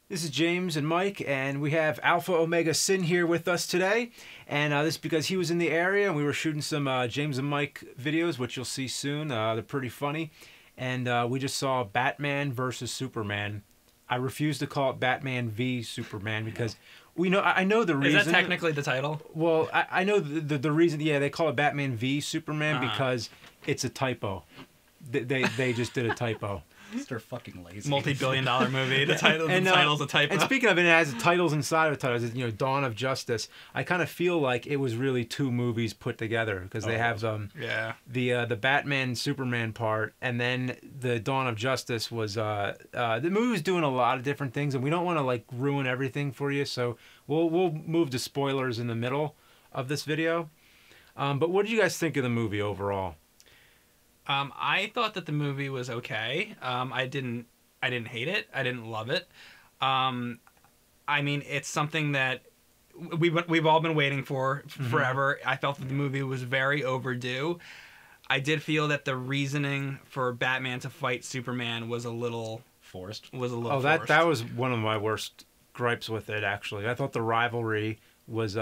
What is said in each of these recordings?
This is James and Mike, and we have AlphaOmegaSin here with us today. And this is because he was in the area, and we were shooting some James and Mike videos, which you'll see soon. They're pretty funny. And we just saw Batman versus Superman. I refuse to call it Batman v Superman because I know the reason. Is that technically the title? Well, I know the reason. Yeah, they call it Batman v Superman because it's a typo. They just did a typo. They're fucking lazy. Multi-billion-dollar movie. The title's a typo. And speaking of it, it has titles inside of the titles. Dawn of Justice. I kind of feel like it was really two movies put together because they have the Batman Superman part, and then the Dawn of Justice was the movie was doing a lot of different things, and we don't want to ruin everything for you, so we'll move to spoilers in the middle of this video. But what did you guys think of the movie overall? I thought that the movie was okay. I didn't hate it. I didn't love it. I mean, it's something that we've all been waiting for forever. I felt that the movie was very overdue. I did feel that the reasoning for Batman to fight Superman was a little forced. That was one of my worst gripes with it, actually. I thought the rivalry was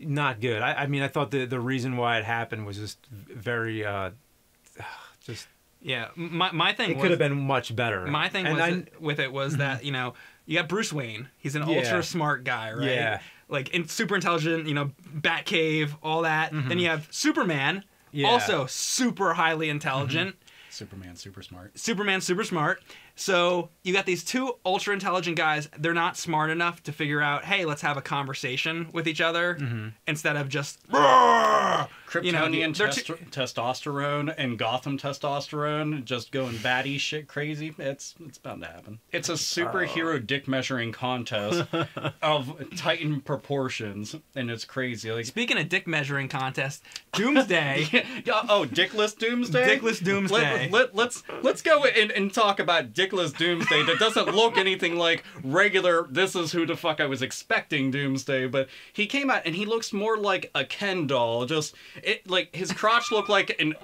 not good. I mean, I thought the reason why it happened was just very just yeah. My thing it could have been much better. My thing with it was that you got Bruce Wayne. He's an ultra smart guy, right? Yeah. Super intelligent. Batcave, all that. Then you have Superman, also super highly intelligent. Superman, super smart. Superman, super smart. So you got these two ultra intelligent guys. They're not smart enough to figure out, hey, let's have a conversation with each other instead of just Kryptonian testosterone and Gotham testosterone just going batty shit crazy. It's bound to happen. It's a superhero dick measuring contest of Titan proportions, and it's crazy. Speaking of dick measuring contest, Doomsday. Dickless Doomsday. Dickless Doomsday. Let's go and talk about Dickless Doomsday. That doesn't look anything like regular. This is who the fuck I was expecting Doomsday, but he came out and he looks more like a Ken doll. Just his crotch looked like an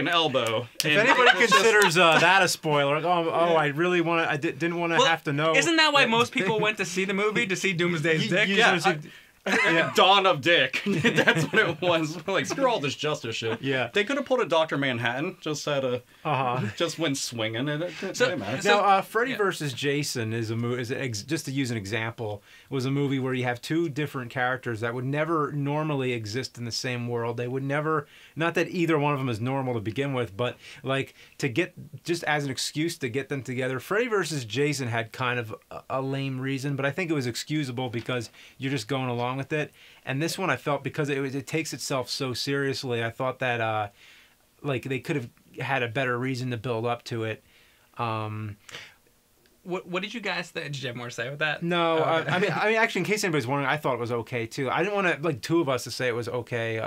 elbow. If anybody considers that a spoiler, I really want to. I didn't want to have to know. Isn't that why most people went to see the movie, to see Doomsday's dick? Dawn of Dick. That's what it was. Screw all this justice shit. Yeah. They could have pulled a Dr. Manhattan. Just had just went swinging. Now, Freddy vs. Jason is a movie. Just to use an example, was a movie where you have two different characters that would never normally exist in the same world. They would never. Not that either one of them is normal to begin with, but to get just as an excuse to get them together. Freddy vs. Jason had kind of a lame reason, but I think it was excusable because you're just going along with it. And this one I felt, because it takes itself so seriously, I thought that they could have had a better reason to build up to it. What did you guys think? Did you have more to say with that? No, I mean actually, in case anybody's wondering, I thought it was okay too. I didn't want to two of us to say it was okay.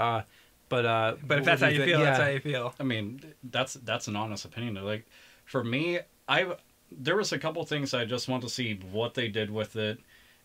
But if that's how you feel, that's how you feel. I mean, that's an honest opinion. For me, there was a couple things I just want to see what they did with it,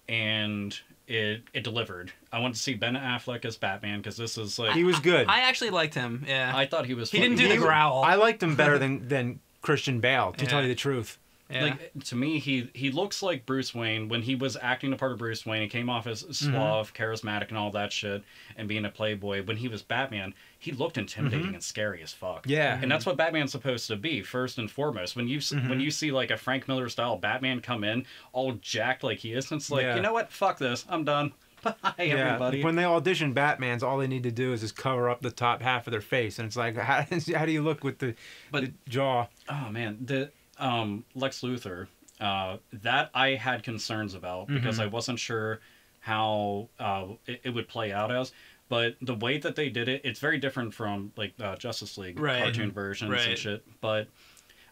and it delivered. I want to see Ben Affleck as Batman because this is he was good. I actually liked him. Yeah, I thought he was. He didn't do the growl. I liked him better than Christian Bale, to tell you the truth. Yeah. To me, he looks like Bruce Wayne when he was acting the part of Bruce Wayne. He came off as suave, charismatic, and all that shit, and being a playboy. When he was Batman, he looked intimidating and scary as fuck. Yeah, and that's what Batman's supposed to be first and foremost. When you see a Frank Miller style Batman come in all jacked like he is, it's you know what? Fuck this. I'm done. Bye, everybody. When they audition Batmans, all they need to do is just cover up the top half of their face, and it's how do you look with the jaw? Oh man, Lex Luthor, that I had concerns about because I wasn't sure how it would play out as. But the way that they did it, it's very different from Justice League cartoon versions and shit. But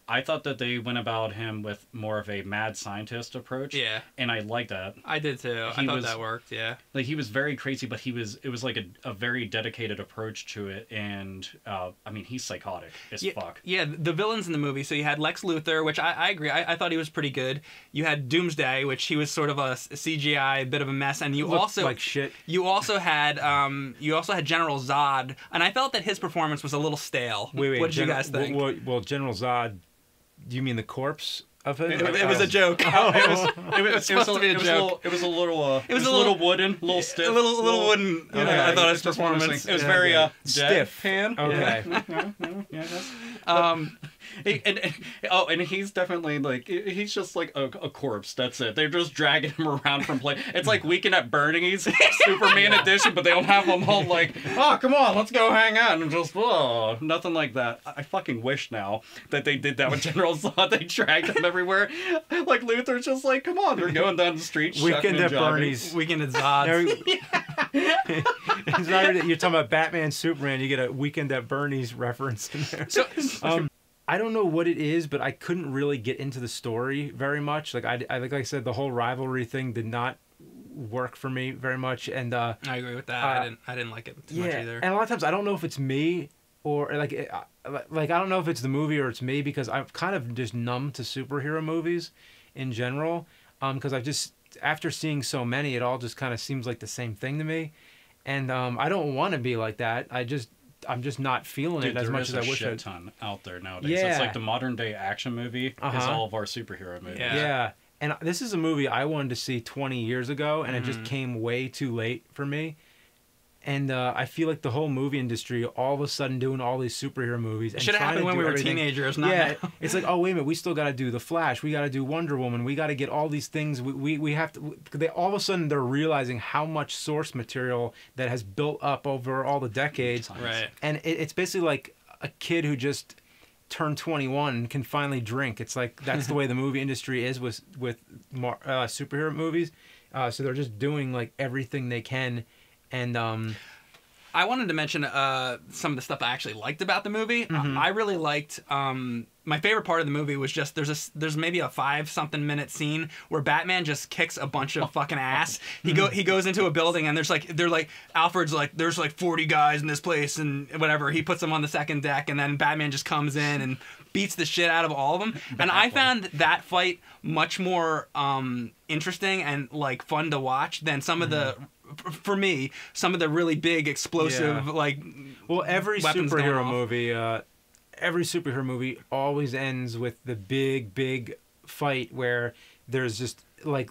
I thought that they went about him with more of a mad scientist approach. Yeah. And I liked that. I did too. I thought that worked, yeah. He was very crazy, but it was a very dedicated approach to it. And, he's psychotic as fuck. Yeah, the villains in the movie. So you had Lex Luthor, which I agree. I thought he was pretty good. You had Doomsday, which he was sort of a CGI, bit of a mess. And you also like shit. You also had General Zod, and I felt that his performance was a little stale. Wait, what did you guys think? Well, General Zod. Do you mean the corpse? of it? It was a joke. It was supposed to be a joke. It was a little wooden, little stiff. A little wooden. I thought his performance. It was very stiff. Pan. Okay. And he's definitely like, he's just like a corpse. That's it. They're just dragging him around from play. It's like Weekend at Bernie's Superman edition, but they don't have him all like, oh, come on, let's go hang out, and just, oh, nothing like that. I fucking wish now that they did that with General Zod. They dragged him everywhere. Like Luthor's just like, come on, they're going down the street. Weekend at Bernie's. Weekend at Zod's. You're talking about Batman, Superman. You get a Weekend at Bernie's reference in there. So, I don't know what it is, but I couldn't really get into the story very much. Like like I said, the whole rivalry thing did not work for me very much, and I agree with that. I didn't like it too much either. And a lot of times I don't know if it's me or like I don't know if it's the movie or it's me, because I'm kind of just numb to superhero movies in general. Because I've just, after seeing so many, it all just kind of seems like the same thing to me, and I don't want to be like that. I'm just not feeling it as much as I wish. There is a shit ton out there nowadays. Yeah. It's like the modern day action movie is all of our superhero movies. Yeah. And this is a movie I wanted to see 20 years ago, and it just came way too late for me. And I feel like the whole movie industry all of a sudden doing all these superhero movies. It should have happened when we were teenagers, not now. It's like, oh, wait a minute, we still got to do The Flash. We got to do Wonder Woman. We got to get all these things. We have to... all of a sudden, they're realizing how much source material that has built up over all the decades. Right. And it's basically like a kid who just turned 21 and can finally drink. It's like, that's the way the movie industry is with superhero movies. So they're just doing like everything they can. And I wanted to mention some of the stuff I actually liked about the movie. I really liked. My favorite part of the movie was just there's maybe a 5-something minute scene where Batman just kicks a bunch of fucking ass. He goes into a building and there's Alfred's like, there's like 40 guys in this place and whatever. He puts them on the second deck, and then Batman just comes in and beats the shit out of all of them. And I found that fight much more interesting and like fun to watch than some of the. For me, some of the really big explosive every superhero movie always ends with the big fight where there's just like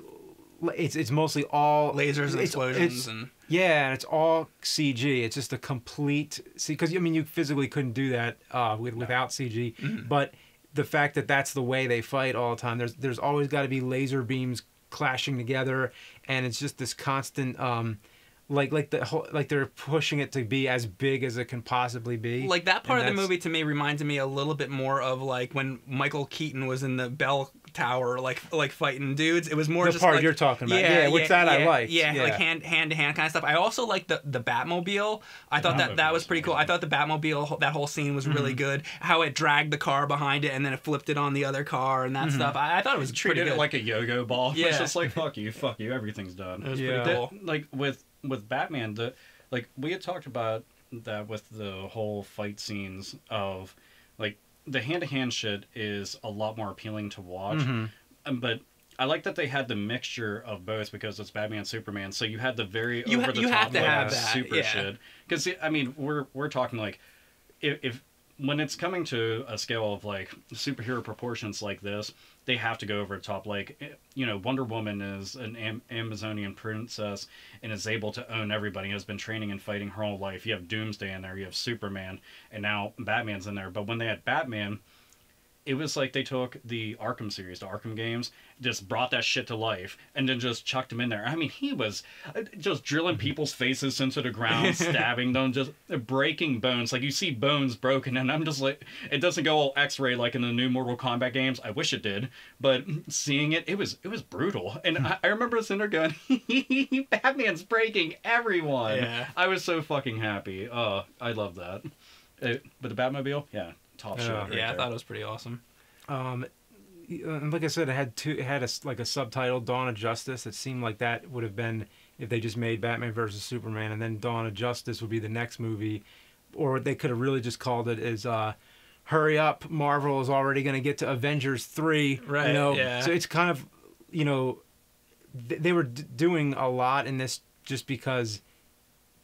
it's mostly all lasers and explosions and it's all CG. It's just a complete because you physically couldn't do that without CG, but the fact that that's the way they fight all the time, there's always got to be laser beams clashing together, and it's just this constant they're pushing it to be as big as it can possibly be. Like that part of the movie to me reminded me a little bit more of like when Michael Keaton was in the Bell Tower, like fighting dudes. It was more the just part like, you're talking about. I liked. Like hand to hand kind of stuff. I also liked the Batmobile. I thought that was pretty cool. I thought the Batmobile, that whole scene was really good. How it dragged the car behind it and then it flipped it on the other car and that stuff. I thought it was treated pretty good. It like a yo-go ball. Yeah. It's just like fuck you, everything's done. It was pretty cool. Like with Batman, we had talked about that with the whole fight scenes of like the hand-to-hand shit is a lot more appealing to watch. But I like that they had the mixture of both because it's Batman and Superman. So you had the very over the top super shit. Because we're talking like if when it's coming to a scale of like superhero proportions like this, they have to go over the top. Like, Wonder Woman is an Amazonian princess and is able to own everybody. Has been training and fighting her whole life. You have Doomsday in there. You have Superman, and now Batman's in there. But when they had Batman, it was like they took the Arkham series, the Arkham games, just brought that shit to life, and then just chucked him in there. He was just drilling people's faces into the ground, stabbing them, just breaking bones. Like, you see bones broken, and I'm just like, it doesn't go all X-ray like in the new Mortal Kombat games. I wish it did, but seeing it was brutal. And I remember sitting there going, Batman's breaking everyone. Yeah. I was so fucking happy. Oh, I love that. But the Batmobile, yeah. Top shit. I thought it was pretty awesome. And like I said, it had a subtitle, Dawn of Justice. It seemed like that would have been if they just made Batman versus Superman, and then Dawn of Justice would be the next movie, or they could have really just called it as hurry up, Marvel is already going to get to Avengers 3. Right. Yeah. So it's kind of, they were doing a lot in this just because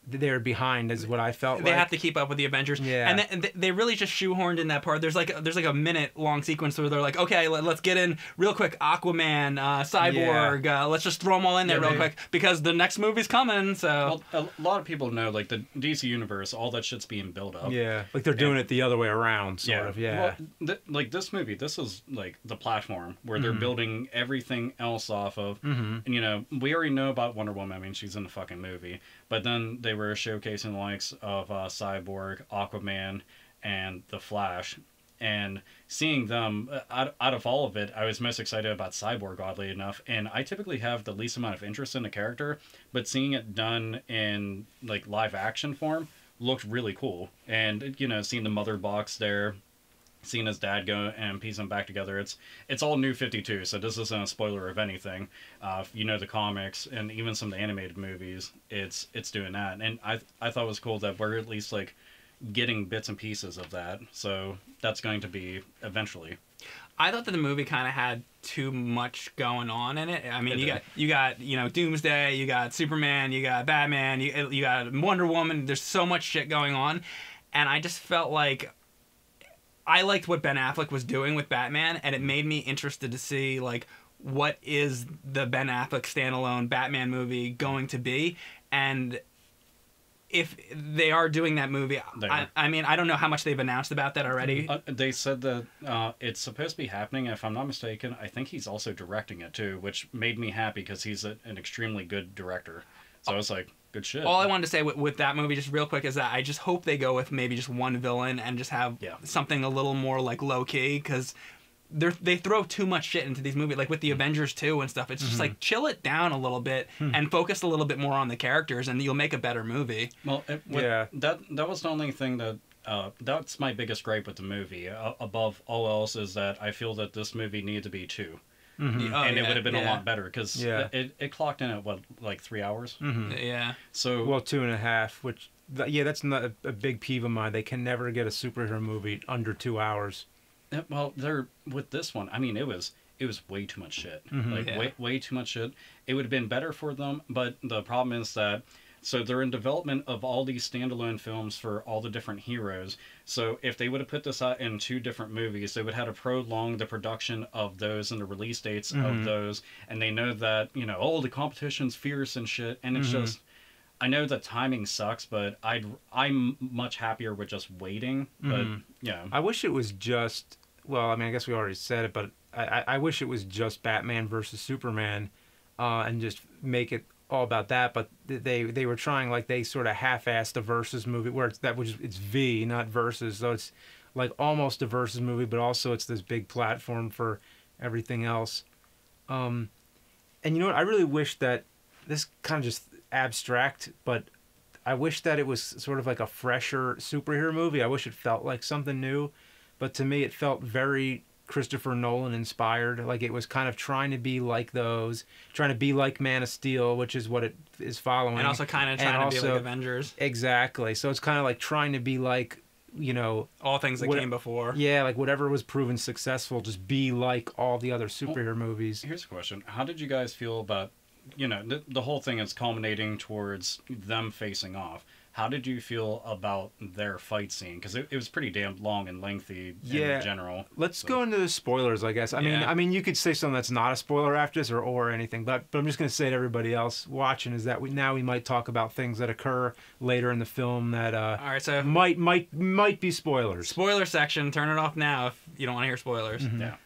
they're behind, is what I felt. They have to keep up with the Avengers. Yeah. And they really just shoehorned in that part. There's like a minute long sequence where they're like, okay, let's get in real quick. Aquaman, Cyborg. Let's just throw them all in there real quick because the next movie's coming. So a lot of people know, like, the DC universe, all that shit's being built up. Yeah, like they're doing it the other way around, sort of. Yeah. Well, like this movie, this is like the platform where they're building everything else off of. And, you know, we already know about Wonder Woman. I mean, she's in the fucking movie. But then they were showcasing the likes of Cyborg, Aquaman, and The Flash. And seeing them, out of all of it, I was most excited about Cyborg, oddly enough. And I typically have the least amount of interest in the character, but seeing it done in, like, live action form looked really cool. And, you know, seeing the mother box there, seeing his dad go and piece them back together, it's all New 52, so this isn't a spoiler of anything. If you know the comics and even some of the animated movies, it's doing that. And I thought it was cool that we're at least, like, getting bits and pieces of that, so that's going to be eventually. I thought that the movie kind of had too much going on in it. I mean, you got you know, Doomsday, you got Superman, you got Batman, you got Wonder Woman. There's so much shit going on, and I just felt like I liked what Ben Affleck was doing with Batman, and it made me interested to see, like, what is the Ben Affleck standalone Batman movie going to be, and if they are doing that movie, I mean, I don't know how much they've announced about that already. They said that it's supposed to be happening. If I'm not mistaken, I think he's also directing it too, which made me happy because he's an extremely good director. So I was like, good shit. All I wanted to say with that movie, just real quick, is that I just hope they go with maybe just one villain and just have something a little more, like, low-key, because they throw too much shit into these movies, like with the Avengers 2 and stuff. It's just like, chill it down a little bit and focus a little bit more on the characters, and you'll make a better movie. Well, that was the only thing that that's my biggest gripe with the movie. Above all else is that I feel that this movie needed to be 2. And it would have been a lot better because it clocked in at what, like 3 hours. Yeah. So 2.5, which that's not a big peeve of mine. They can never get a superhero movie under 2 hours. Well, with this one, I mean, it was way too much shit. Way too much shit. It would have been better for them, but the problem is that, so they're in development of all these standalone films for all the different heroes. So if they would have put this out in 2 different movies, they would have had to prolong the production of those and the release dates of those. And they know that, you know, the competition's fierce and shit. And it's just, I know the timing sucks, but I'm much happier with just waiting. But yeah, I wish it was just. Well, I mean, I guess we already said it, but I wish it was just Batman versus Superman, and just make it all about that. But they were trying, like, they sort of half-assed a versus movie where it's V, not versus, so it's like almost a versus movie, but also it's this big platform for everything else. And you know what? I really wish that this kind of just abstract, but I wish that it was sort of like a fresher superhero movie. I wish it felt like something new, but to me it felt very Christopher Nolan inspired. Like it was kind of trying to be like those, trying to be like Man of Steel, which is what it is following, and also kind of trying to be like Avengers. Exactly. So it's kind of like trying to be like, you know, all things that came before. Yeah, like whatever was proven successful, just be like all the other superhero movies. Here's a question: how did you guys feel about, you know, the whole thing is culminating towards them facing off? How did you feel about their fight scene? Because it was pretty damn long and lengthy in general. Let's go into the spoilers, I guess. I mean, you could say something that's not a spoiler after this, or anything, but I'm just going to say to everybody else watching is that we might talk about things that occur later in the film that all right, so might be spoilers. Spoiler section. Turn it off now if you don't want to hear spoilers. Yeah.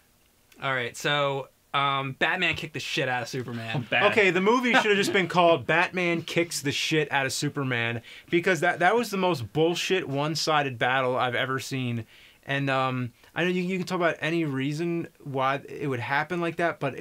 All right, so. Batman kicked the shit out of Superman. Okay, the movie should have just been called Batman Kicks the Shit Out of Superman, because that was the most bullshit one-sided battle I've ever seen. And I know you can talk about any reason why it would happen like that, but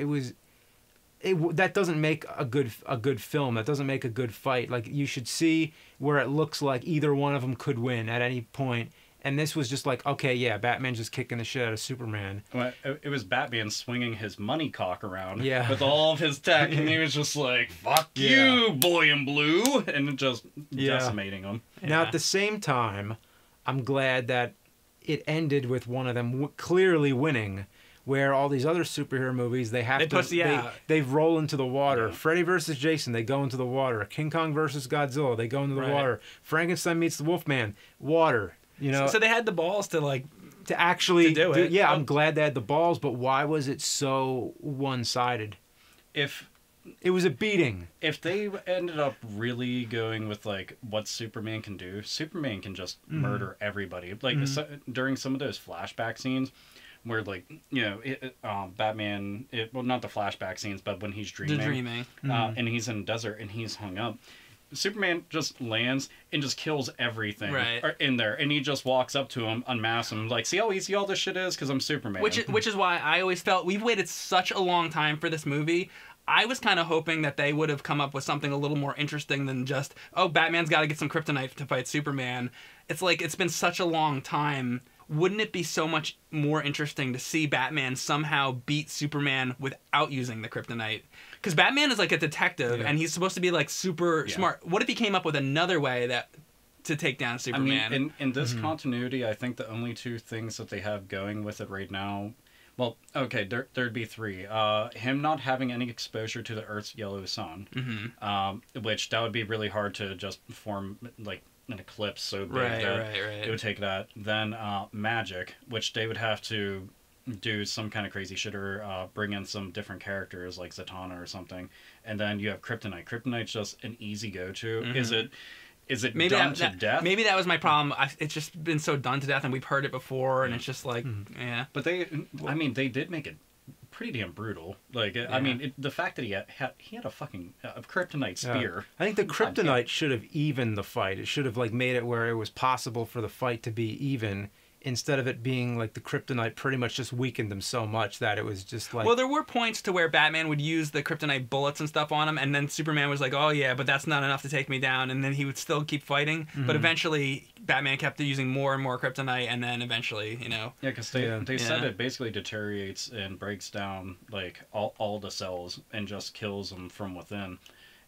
that doesn't make a good film. That doesn't make a good fight. Like, you should see where it looks like either one of them could win at any point. And this was just like, okay, yeah, Batman's just kicking the shit out of Superman. Well, it was Batman swinging his money cock around with all of his tech, and he was just like, fuck you, boy in blue, and just decimating him. Now, at the same time, I'm glad that it ended with one of them clearly winning, Where all these other superhero movies, they roll into the water. Yeah. Freddy versus Jason, they go into the water. King Kong versus Godzilla, they go into the water. Frankenstein meets the Wolfman, water. You know, so they had the balls to actually do it. Yeah, I'm glad they had the balls, but why was it so one-sided? If it was a beating. If they ended up really going with like what Superman can do, Superman can just murder everybody. Like during some of those flashback scenes, where like Batman, well, not the flashback scenes, but when he's dreaming, and he's in the desert and he's hung up, Superman just lands and just kills everything in there, and he just walks up to him, unmasks him, like, see how easy all this shit is, because I'm Superman. Which is why I always felt we've waited such a long time for this movie. I was kind of hoping that they would have come up with something a little more interesting than just, oh, Batman's got to get some kryptonite to fight Superman. It's like, it's been such a long time. Wouldn't it be so much more interesting to see Batman somehow beat Superman without using the kryptonite? Because Batman is like a detective, and he's supposed to be like super smart. What if he came up with another way to take down Superman? I mean, in this continuity, I think the only two things that they have going with it right now, well, okay, there'd be three. Him not having any exposure to the Earth's yellow sun, which that would be really hard to just form like an eclipse so big that it would take that. Then magic, which they would have to do some kind of crazy shit or bring in some different characters like Zatanna or something. And then you have kryptonite. Kryptonite's just an easy go-to. Is it maybe done to death? Maybe that was my problem. It's just been so done to death, and we've heard it before, and it's just like, But they did make it pretty damn brutal. Like, the fact that he had a fucking kryptonite spear. I think the kryptonite should have evened the fight. It should have like made it where it was possible for the fight to be even, instead of it being like the kryptonite pretty much just weakened them so much that it was just like... Well, there were points to where Batman would use the kryptonite bullets and stuff on him, and then Superman was like, oh yeah, but that's not enough to take me down, and then he would still keep fighting, but eventually Batman kept using more and more kryptonite, and then eventually, Yeah, because they said it basically deteriorates and breaks down like all the cells and just kills them from within.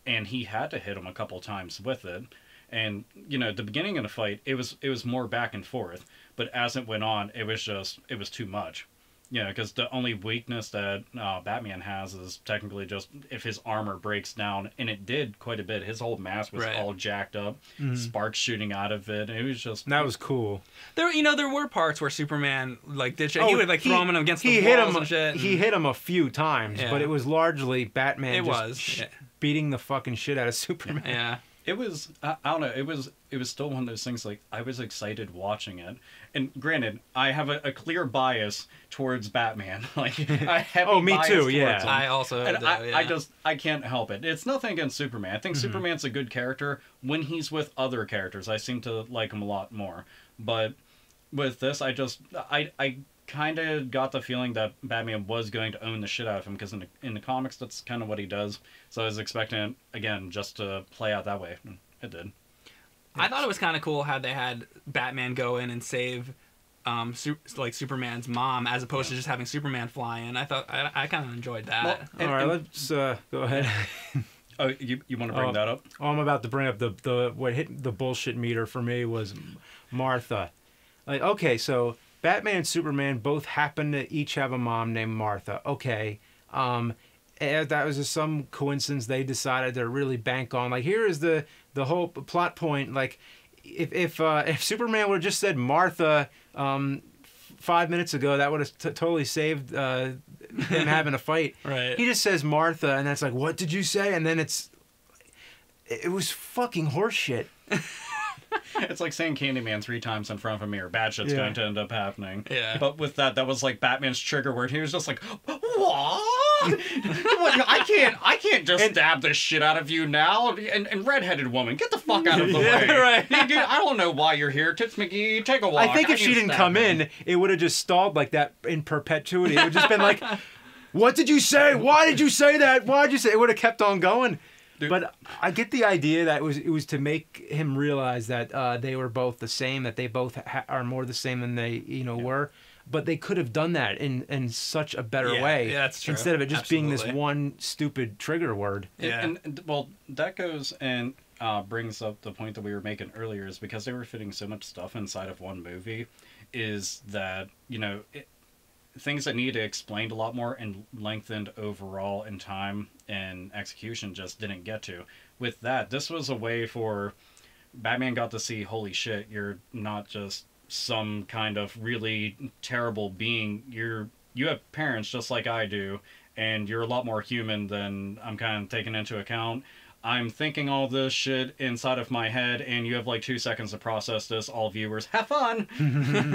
And he had to hit him a couple times with it. And, the beginning of the fight, it was more back and forth. But as it went on, it was too much. Because the only weakness that Batman has is technically just if his armor breaks down. And it did quite a bit. His whole mask was all jacked up. Sparks shooting out of it. It was just... That was cool. There were parts where Superman, like, did shit. He would, like, throw him against the walls and shit. He hit him a few times, but it was largely Batman beating the fucking shit out of Superman. Yeah. It was, I don't know, it was still one of those things, like, I was excited watching it. And granted, I have a clear bias towards Batman. Like, I have me too, yeah. I also do, I can't help it. It's nothing against Superman. I think Superman's a good character. When he's with other characters, I seem to like him a lot more. But with this, I kind of got the feeling that Batman was going to own the shit out of him, because in the comics, that's kind of what he does. So I was expecting it, again, just to play out that way. It did. I thought it was kind of cool how they had Batman go in and save Superman's mom, as opposed to just having Superman fly in. I thought I kind of enjoyed that. Well, all right, let's go ahead. Oh, you want to bring that up? Oh, I'm about to bring up the what hit the bullshit meter for me was Martha. Like, okay, so Batman and Superman both happen to each have a mom named Martha. Okay. That was just some coincidence they decided to really bank on. Like, here is the whole plot point. Like, if Superman would have just said Martha 5 minutes ago, that would have totally saved him having a fight. Right. He just says Martha, and that's like, what did you say? And then it was fucking horseshit. It's like saying Candyman 3 times in front of a mirror. Bad shit's going to end up happening. Yeah. But with that was like Batman's trigger word. He was just like, what? I can't just stab the shit out of you now. And redheaded woman, get the fuck out of the way. Right. Dude, I don't know why you're here. Tits McGee, take a walk. I think if she didn't come in, it would have just stalled like that in perpetuity. It would have just been like, what did you say? Why did you say that? Why did you say? It would have kept on going. Dude. But I get the idea that it was to make him realize that they were both the same, that they both are more the same than they were. But they could have done that in such a better way. Yeah, that's true. Instead of it just being this one stupid trigger word. Yeah. And well, that goes and brings up the point that we were making earlier, is because they were fitting so much stuff inside of one movie, is that, things that needed explained a lot more and lengthened overall in time and execution just didn't get to. With that, this was a way for Batman got to see, holy shit, you're not just some kind of really terrible being. You have parents just like I do, and you're a lot more human than I'm kind of taking into account. I'm thinking all this shit inside of my head, and you have like 2 seconds to process this. All viewers, have fun.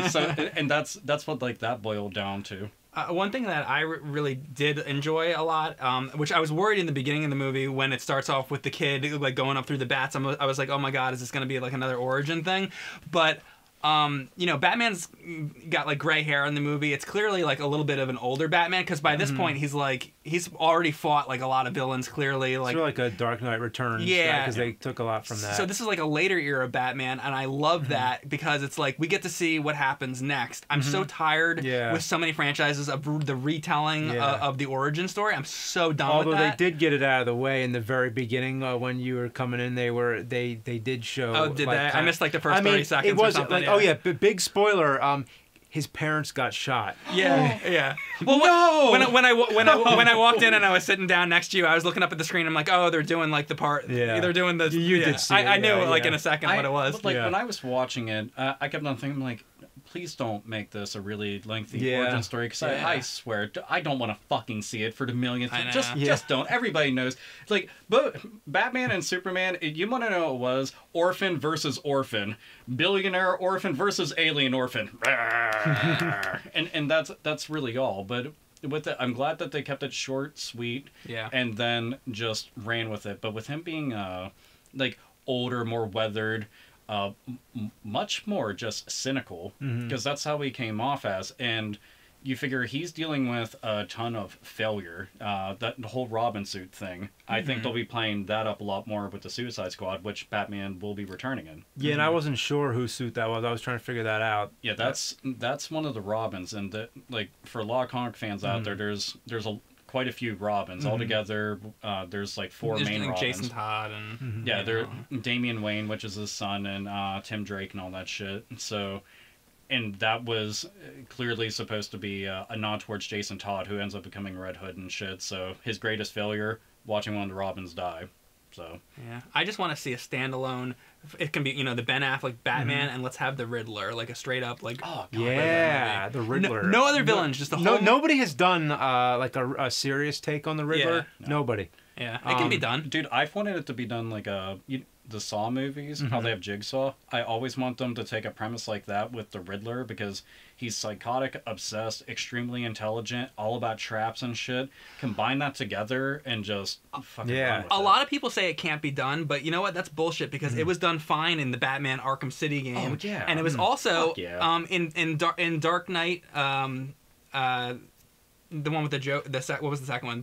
So, and that's what like that boiled down to. One thing that I really did enjoy a lot, which I was worried in the beginning of the movie when it starts off with the kid like going up through the bats. I was like, oh my god, is this going to be like another origin thing? But you know, Batman's got like gray hair in the movie. It's clearly like a little bit of an older Batman because by this point he's already fought like a lot of villains. Clearly, like sort of like a Dark Knight Returns. Yeah, because they took a lot from that. So this is like a later era Batman, and I love that because it's like we get to see what happens next. I'm so tired with so many franchises of the retelling of the origin story. I'm so done with that. Although they did get it out of the way in the very beginning when you were coming in, they did show. Oh, did like, they? I missed like the first 30 seconds. It was or something. like, oh yeah, big spoiler. His parents got shot. Yeah, yeah. Well, no! when I walked in and I was sitting down next to you, I was looking up at the screen. I'm like, oh, they're doing like the part. Yeah, they're doing the. You did see it. I knew like in a second what it was. But, like when I was watching it, I kept on thinking like, please don't make this a really lengthy origin story because I swear I don't want to fucking see it for the millionth time. Just don't. Everybody knows. Like, but Batman and Superman, you want to know what it was? Orphan versus orphan, billionaire orphan versus alien orphan, and that's really all. But with it, I'm glad that they kept it short, sweet, and then just ran with it. But with him being like older, more weathered. Much more just cynical because that's how he came off as, and you figure he's dealing with a ton of failure. That the whole Robin suit thing, I think they'll be playing that up a lot more with the Suicide Squad, which Batman will be returning in. Yeah, and I wasn't sure whose suit that was. I was trying to figure that out. Yeah, that's one of the Robins, and like for a lot of comic fans out there, there's quite a few Robins altogether. There's like 4 main Robins. Jason Todd and they're Damian Wayne, which is his son, and Tim Drake and all that shit. So, and that was clearly supposed to be a nod towards Jason Todd, who ends up becoming Red Hood and shit. So his greatest failure, watching one of the Robins die. So yeah, I just want to see a standalone. It can be, you know, the Ben Affleck Batman, and let's have the Riddler, like a straight up, like the Riddler. No other villains, just a whole. Nobody has done like a serious take on the Riddler. Yeah, Nobody. Yeah, it can be done, dude. I've wanted it to be done like the Saw movies, how they have Jigsaw. I always want them to take a premise like that with the Riddler because he's psychotic, obsessed, extremely intelligent, all about traps and shit. Combine that together and just fucking run with a lot of people say it can't be done, but you know what? That's bullshit because it was done fine in the Batman Arkham City game. Oh yeah, and it was also in Dark Knight, the one with the joke. What was the second one?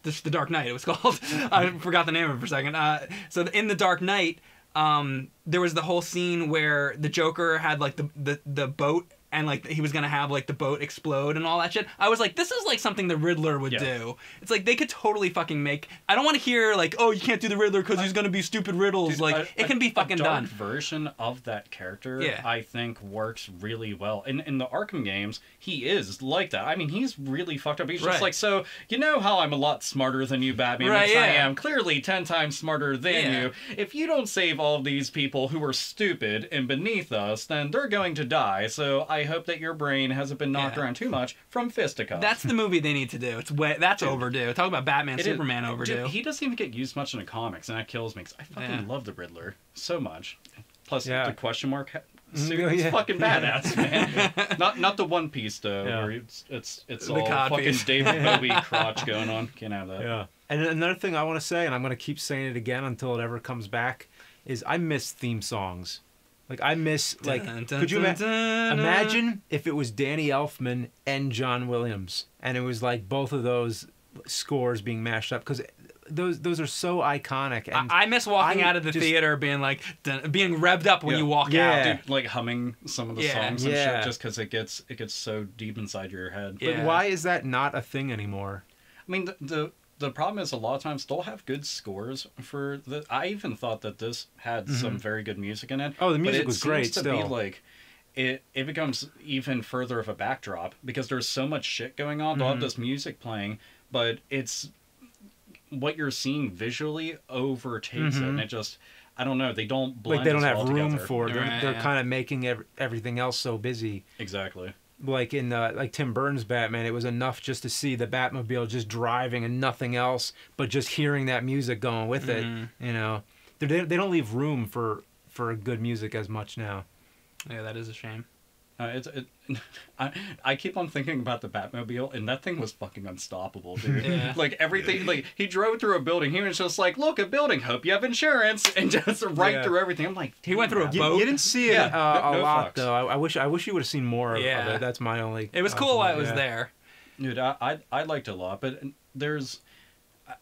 The Dark Knight, it was called. I forgot the name of it for a second. So in the Dark Knight, there was the whole scene where the Joker had like the boat, and like he was gonna have like the boat explode and all that shit. I was like, this is like something the Riddler would do. It's like they could totally fucking make. I don't want to hear like, oh, you can't do the Riddler because he's gonna be stupid riddles. Dude, it can be fucking done. A dark version of that character, I think, works really well. In the Arkham games, he is like that. I mean, he's really fucked up. He's just like, so you know how I'm a lot smarter than you, Batman? Because I am clearly 10 times smarter than you. If you don't save all these people who are stupid and beneath us, then they're going to die. So I hope that your brain hasn't been knocked around too much from fisticuffs. That's the movie they need to do. That's overdue. Talk about Batman, Superman overdue. Dude, he doesn't even get used much in the comics, and that kills me because I fucking love the Riddler so much. Plus, the question mark suit is fucking badass, man. Not the One Piece though, where it's all fucking piece. David Bowie crotch going on. Can't have that. Yeah. And another thing I want to say, and I'm going to keep saying it again until it ever comes back, is I miss theme songs. Like, I miss, like, could you imagine if it was Danny Elfman and John Williams, and it was, like, both of those scores being mashed up? Because those are so iconic. And I miss walking out of the theater being, like, being revved up when you walk out. Dude, like, humming some of the songs and shit, just because it gets so deep inside your head. But why is that not a thing anymore? I mean, the problem is a lot of times they'll have good scores for the. I even thought that this had some very good music in it. Oh, the music was great. Still, be like it becomes even further of a backdrop because there's so much shit going on. They'll have this music playing, but it's what you're seeing visually overtakes it, and it just, I don't know, they don't blend Like they don't as have well room together. for it. They're Yeah. kind of making everything else so busy. Exactly. Like in like Tim Burton's Batman, it was enough just to see the Batmobile just driving and nothing else, but just hearing that music going with it. You know, they don't leave room for good music as much now. Yeah, that is a shame. I keep on thinking about the Batmobile, and that thing was fucking unstoppable, dude. Yeah. Like everything, like he drove through a building. He was just like, "Look, a building. Hope you have insurance," and just right through everything. I'm like, He went through a "Damn, boat. You didn't see it Yeah, a no lot fucks. though. I wish you would have seen more of Yeah. it. That's my only. It was cool while it was yeah. there. Dude, I liked it a lot, but there's,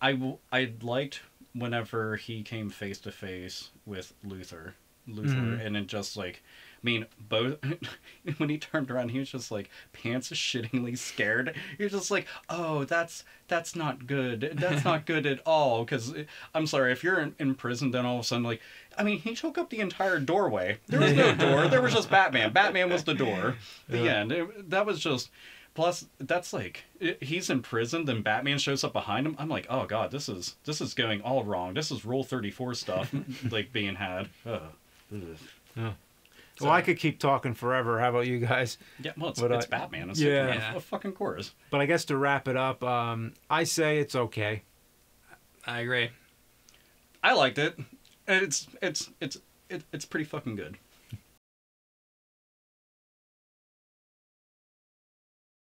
I liked whenever he came face to face with Luthor, and it just like, I mean, both when he turned around, he was just like pants shittingly scared. He was just like, oh, that's not good. That's not good at all. Because I'm sorry, if you're in prison, then all of a sudden, like, I mean, he took up the entire doorway. There was no door. There was just Batman. Batman was the door. The end. That was just. Plus, that's like he's in prison, then Batman shows up behind him. I'm like, oh god, this is going all wrong. This is Rule 34 stuff, like being had. Ugh. Yeah. Well, I could keep talking forever. How about you guys? Yeah, well, it's But, Batman. It's yeah. Superman. Of fucking course. But I guess to wrap it up, I say it's okay. I agree. I liked it. It's pretty fucking good.